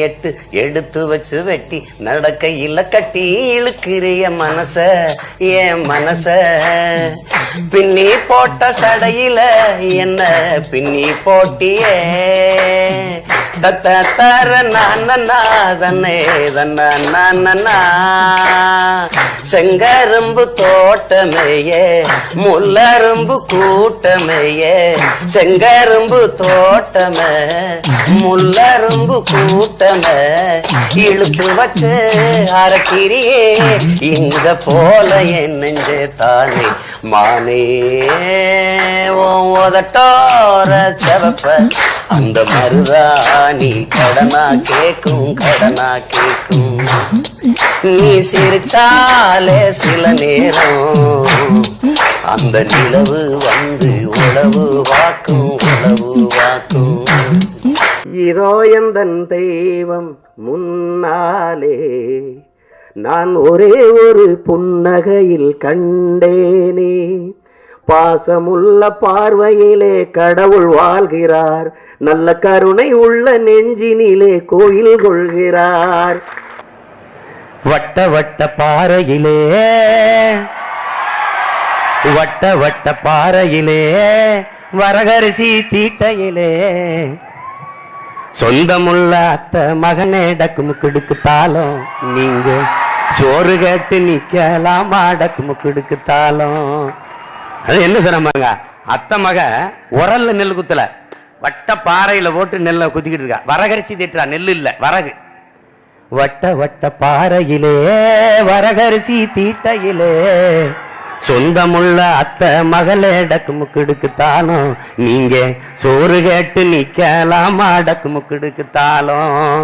எட்டு எடுத்து வச்சு வெட்டி நடக்கையில கட்டி இழுக்கிறிய மனச என் மனச பின்னி போட்ட சடையில என்ன பின்னி போட்டியே தத்த தர நானே தன்னா செங்கரும்பு தோட்டமையே முள்ளரும்பு கூட்டமையே செங்கரும்பு தோட்டமே முள்ளரும்பு கூட்டமே இழுத்து வச்சு அரைக்கிறியே இங்க போல என் நெஞ்சே தானே மானே உதட்டோர செவப்ப அந்த மருதாணி கடனா கேக்கும் கடனா கேக்கும் நீ சிரிச்சாலே சில நேரம் அந்த நிலவு வந்து உழவு வாக்கும் உழவு வாக்கும் இதோ எந்தன் தெய்வம் முன்னாலே நான் ஒரே ஒரு புன்னகையில் கண்டேனே பாசமுள்ள பார்வையிலே கடவுள் வாழ்கிறார் நல்ல கருணை உள்ள நெஞ்சினிலே கோயில் கொள்கிறார் வட்ட வட்ட பாறையிலே வட்ட வட்ட பாறையிலே வரகரிசி தீட்டையிலே சொந்தமுள்ள அத்த மகனே டக்குமுக்கு தாளம் நீங்க சோறு கேட்டு நிக்கலாம் டக்குமுக்கு தாளம் அது என்ன சொன்னாங்க அத்த மக உரல்ல நெல் குத்தல வட்ட பாறையில போட்டு நெல்லை குத்திக்கிட்டு இருக்கா வரகரிசி தீட்டுறா நெல் இல்ல வரகு வட்ட வட்ட பாறையிலே வரகரிசி தீட்டையிலே சொந்தமுள்ள அத்த மகளே டக்குமுக்கு தாளம் நீங்க சோறு கேட்டு நிக்கலாமா டக்குமுக்கு தாளம்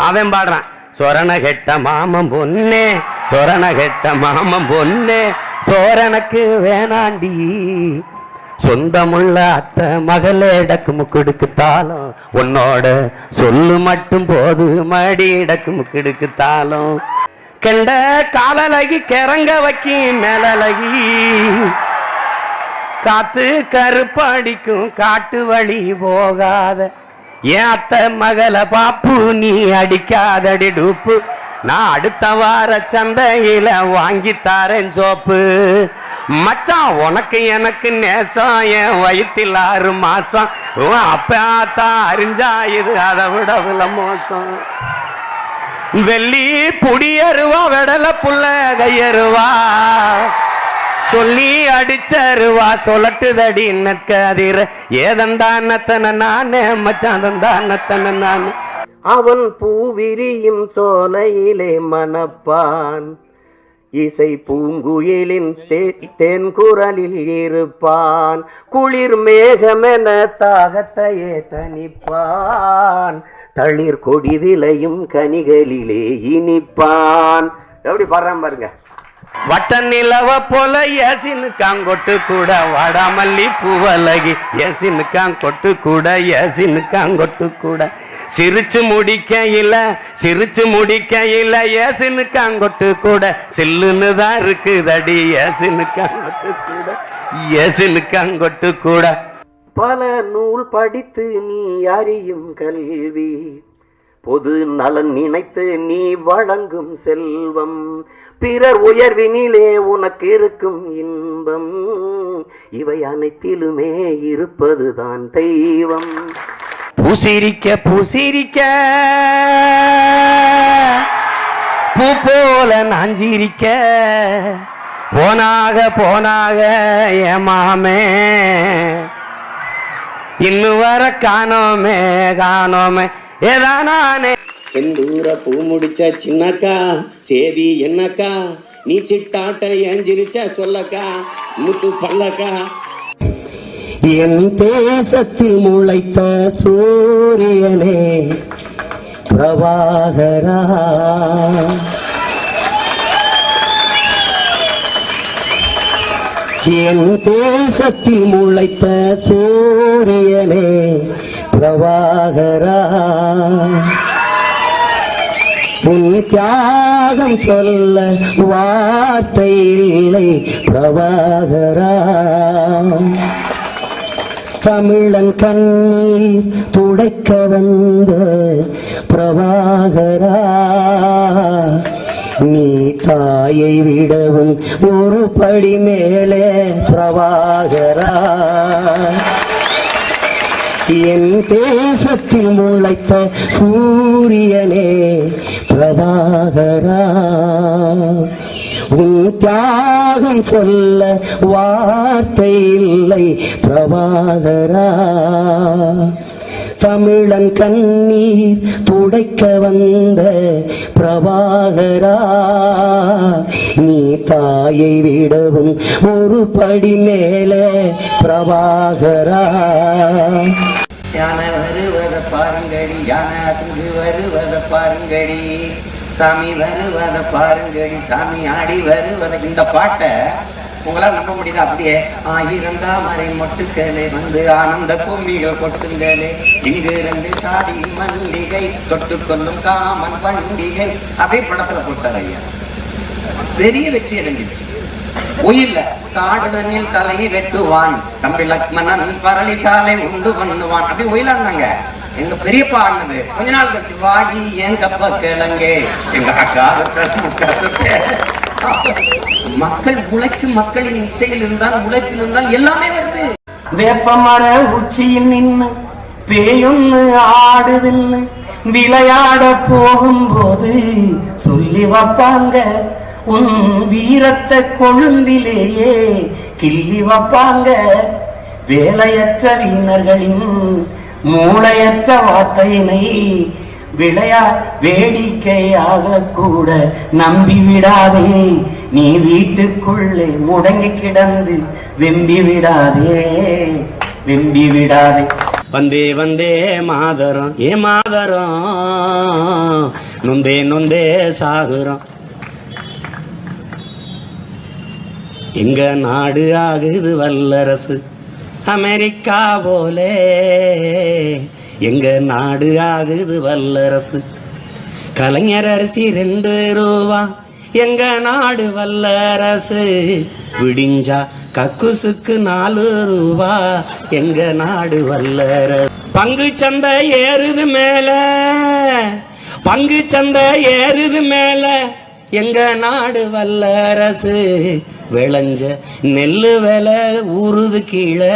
அவன் பாடுறான் சொரண கெட்ட மாமம் பொண்ணே சொரண கெட்ட மாமம் பொண்ணே சோரனுக்கு வேணாண்டி சொந்தமுள்ள அத்த மகளே டக்குமுக்கு தாளம் உன்னோட சொல்லு மட்டும் போது மடி டக்குமுக்கு தாளம் கண்ட காலலகி கிறங்க வைக்கி மேலழகி காத்து கருப்படிக்கும் காட்டு வழி போகாத ஏன் அத்த மகளை பாப்பு நீ அடிக்காதடி டூப்பு நான் அடுத்த வார சந்தையில வாங்கி தாரேன் சோப்பு மச்சான் உனக்கு எனக்கு நேசம் என் வயிற்றில் 6 மாசம் அப்பா அறிஞ்சா இது அதை விட மோசம் வெள்ளி புடியருவா வெடல புள்ள கையருவா சொல்லி அடிச்சருவா சொல்லட்டுதடி நற்கதிர ஏதந்தானத்தன நானே மச்சாந்தந்தானத்தன நானே அவன் பூவிரியும் சோலையிலே மணப்பான் இசை பூங்குயிலின் தேன்குரலில் இருப்பான் குளிர் மேகமென தாகத்தையே தனிப்பான் தளிர் கொடி விளையும் கனிகளிலே இனிப்பான் எப்படி பாடுறான் பாருங்க வட்ட நிலவ போல ஏசினுக்காங்கொட்டு கூட வாடாமல்லி பூவலகி ஏசினுக்காங்கொட்டு கூட ஏசினுக்காங்கொட்டு கூட சிரிச்சு முடிக்க இல்ல ஏசினுக்காங்கொட்டு கூட சில்லுன்னு தான் இருக்குதடி ஏசினுக்காங்கொட்டு கூட ஏசினுக்காங்கொட்டு கூட பல நூல் படித்து நீ அறியும் கல்வி பொது நலன் நினைத்து நீ வழங்கும் செல்வம் பிறர் உயர்வினிலே உனக்கு இருக்கும் இன்பம் இவை அனைத்திலுமே இருப்பதுதான் தெய்வம் பூசிரிக்க பூ போல நாஞ்சிரிக்க போனாக ஏமாமே இன்னும் வர காணோமே ஏதானே செந்தூர பூ முடிச்ச சின்னக்கா சேதி என்னக்கா நீ சிட்டாட்ட ஏஞ்சிரிச்ச சொல்லக்கா முத்து பல்லக்கா என் தேசத்தில் முளைத்த சூரியனே பிரபாகரா என் தேசத்தில் முளைத்த சூரியனே பிரபாகரா உன் தியாகம் சொல்ல வார்த்தை இல்லை பிரபாகரா தமிழன் கண்ணீர் துடைக்க வந்த பிரபாகரா, நீ தாயை விடவும் ஒரு படி மேலே பிரபாகரா. என் தேசத்தில் முளைத்த சூரியனே பிரபாகரா, உன் தியாகம் சொல்ல வார்த்தை இல்லை பிரபாகரா. தமிழன் கண்ணீர் துடைக்க வந்த பிரபாகரா, நீ தாயை விடவும் ஒரு படி மேலே பிரபாகரா. யானை வருவத பாருங்கடி, யானை அசைஞ்சு வருவத பாருங்கடி, சாமி வருவத பாருங்கடி, சாமி ஆடி வருவத. இந்த பாட்டை உங்களால் நம்ப முடியுதா? அப்படியே ஆயிரம் தாமரை மொட்டுக்களே வந்து ஆனந்த கும்மிகள் கொட்டுங்களே, இங்கு ரெண்டு சாதி மல்லிகை தொட்டு கொள்ளும் காமன் பண்டிகை, அப்படியே படத்துல போட்டார் ஐயா. பெரிய வெற்றி அடைஞ்சிருச்சு. உயிர்ல காடு தண்ணில் தலையை வெட்டுவான், தம்பி லக்மணன் பரளி சாலை உண்டு பண்ணுவான், அப்படி உயிலாண்டாங்க. எங்க பெரியப்பா ஆனது கொஞ்ச நாள் கழிச்சு வாடி என் கப்பா கிழங்கே எங்க அக்கா. மக்கள் உழைக்கும், மக்களின் இசையில் இருந்தால் உழைப்பில் இருந்தால் எல்லாமே வருது. வேப்பமர உச்சியில் நின்னு பேயொன்னு ஆடுதுன்னு விளையாட போகும்போது சொல்லி வைப்பாங்க, உன் வீரத்தை கொழுந்திலேயே கிள்ளி வைப்பாங்க. வேலையற்ற வீணர்களின் மூளையற்ற வார்த்தையினை வேடிக்கையாக கூட நம்பி விடாதே, நீ வீட்டுக்குள்ளே முடங்கி கிடந்து வெம்பி விடாதே, வெம்பி விடாதே. வந்தே வந்தே மாதரம் ஏ மாதரம், நொந்தே நொந்தே சாகுறோம். எங்க நாடு ஆகுது வல்லரசு அமெரிக்கா போலே, எங்க நாடு ஆகுது வல்லரசு. கலைஞர் அரிசி 2 ரூபா, எங்க நாடு வல்லரசு. விடிஞ்சா கக்குசுக்கு 4 ரூபா, எங்க நாடு வல்லரசு. பங்கு சந்தை ஏறுது மேல, பங்கு சந்தை ஏறுது மேல, எங்க நாடு வல்லரசு. விளைஞ்ச நெல்லு விலை ஊறுது கீழே,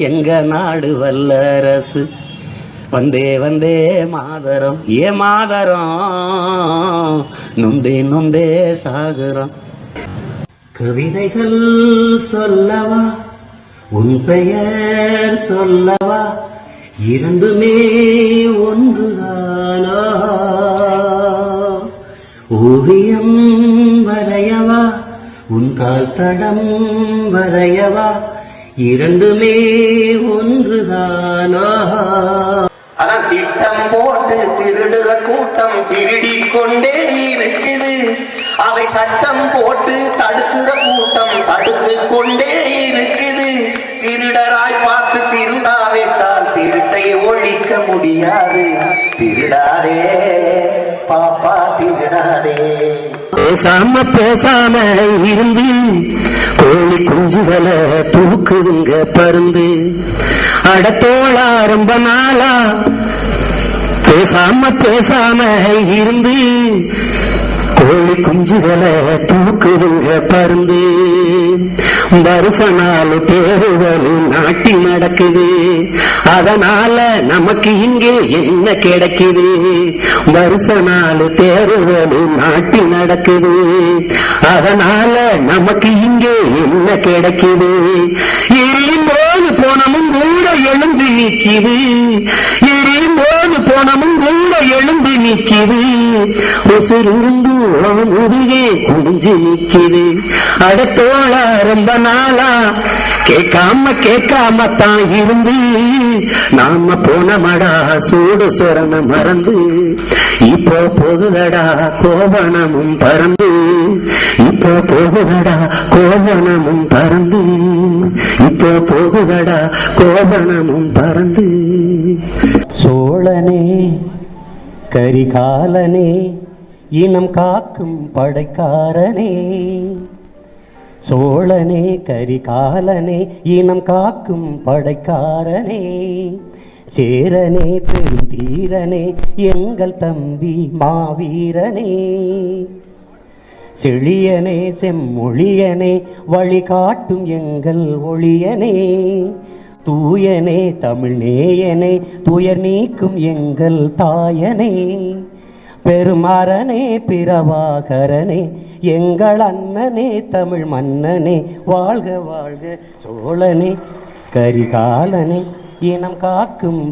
எங்க நாடு வல்லரசு. வந்தே வந்தே மாதரம் ஏ மாதரம், நொந்தே நொந்தே சாகுறோம். கவிதைகள் சொல்லவா உன் பெயர் சொல்லவா, இரண்டுமே ஒன்றுதானா. ஓவியம் வரையவா உன் கால் தடம் வரையவா, இரண்டுமே ஒன்றுதானா. அதான் திட்டம் போட்டு திருடுற கூட்டம் திருடி கொண்டே இருக்குது, அதை சட்டம் போட்டு தடுக்கிற கூட்டம் தடுத்து கொண்டே இருக்குது. திருடராய் பார்த்து திருந்தாவிட்டால் திருட்டை ஒழிக்க முடியாது. திருடாதே பாப்பா திருடாதே. பேசாம பேசாம இருந்து கோழி குஞ்சுகளை தூக்குதுங்க பருந்து. அடத்தோளா ரொம்ப நாளா பேசாம பேசாம இருந்து கோழி குஞ்சுகளை தூக்குதுங்க பருந்து. வருஷ நாள் தேர்தல் நாட்டி நடக்குது, அதனால நமக்கு இங்கே என்ன கிடைக்குது. வருஷ நாள் தேர்தல் நாட்டி நடக்குது, அதனால நமக்கு இங்கே என்ன கிடைக்குது. எரியும் போது போனமும் கூட எழுந்து நிற்கிது, எரியும் போது போனமும் கூட எழுந்து நிற்கிது. உசுர் இருந்து முதுகே குடிஞ்சு நிற்கிது. அடுத்தோள ரொம்ப நாளா கேட்காம தான் இருந்து நாம போனமடா சூடு சொரண மறந்து. இப்போ போகுதடா கோவணமும் பறந்து, இப்போ போகுதடா கோவணமும் பறந்து, இப்போ போகுதடா கோவணமும் பறந்து. சோழனே கரிகாலனே இனம் காக்கும் படைக்காரனே, சோழனே கரிகாலனே இனம் காக்கும் படைக்காரனே, சேரனே பெருந்தீரனே எங்கள் தம்பி மாவீரனே, செழியனே செம்மொழியனே வழிகாட்டும் எங்கள் ஒளியனே, தூயனே தமிழ்நேயனே துயர் நீக்கும் எங்கள் தாயனே, பெருமரனே பிரபாகரனே எங்கள் அண்ணனே தமிழ் மன்னனே, வாழ்க வாழ்க சோழனே கரிகாலனே இனம் காக்கும்